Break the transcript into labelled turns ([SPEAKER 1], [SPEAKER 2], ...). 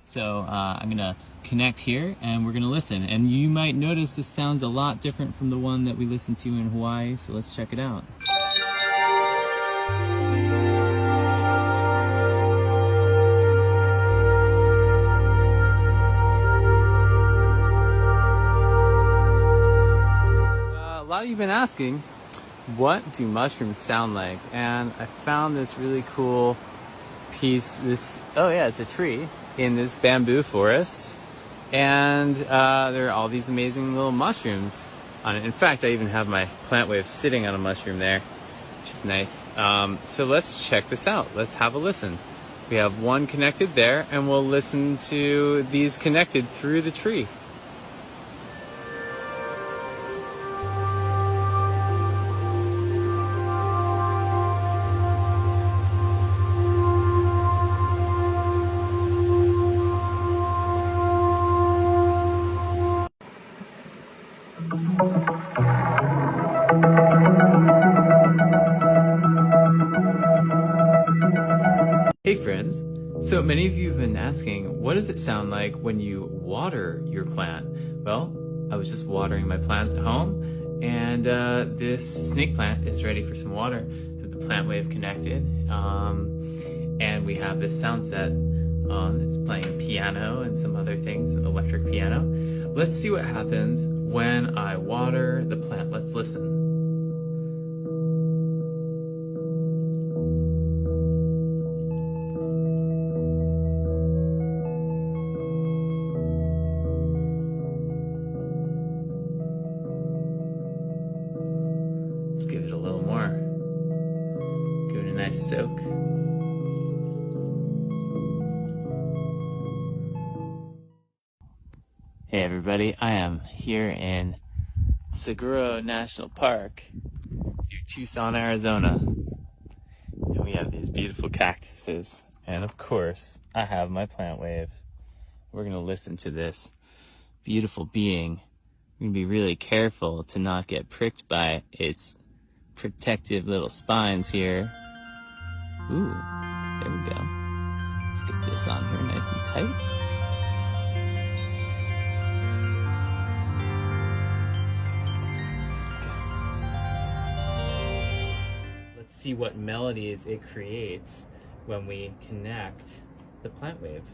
[SPEAKER 1] So I'm gonna connect here and we're gonna listen. And you might notice this sounds a lot different from the one that we listened to in Hawaii, so let's check it out. A lot of you have been asking, what do mushrooms sound like? And I found this really cool piece, oh yeah, it's a tree in this bamboo forest. And there are all these amazing little mushrooms on it. In fact, I even have my plant wave sitting on a mushroom there, which is nice. So let's check this out. Let's have a listen. We have one connected there, and we'll listen to these connected through the tree. Hey friends, so many of you have been asking, what does it sound like when you water your plant? Well, I was just watering my plants at home, and this snake plant is ready for some water. I have the plant wave connected, and we have this sound set. It's playing piano and some other things, electric piano. Let's see what happens when I water the plant. Let's listen. Let's give it a little more. Give it a nice soak. Hey everybody, I am here in Seguro National Park near Tucson, Arizona. And we have these beautiful cactuses. And of course, I have my plant wave. We're gonna listen to this beautiful being. We're gonna be really careful to not get pricked by its protective little spines here. Ooh, there we go. Let's get this on here nice and tight. Let's see what melodies it creates when we connect the plant wave.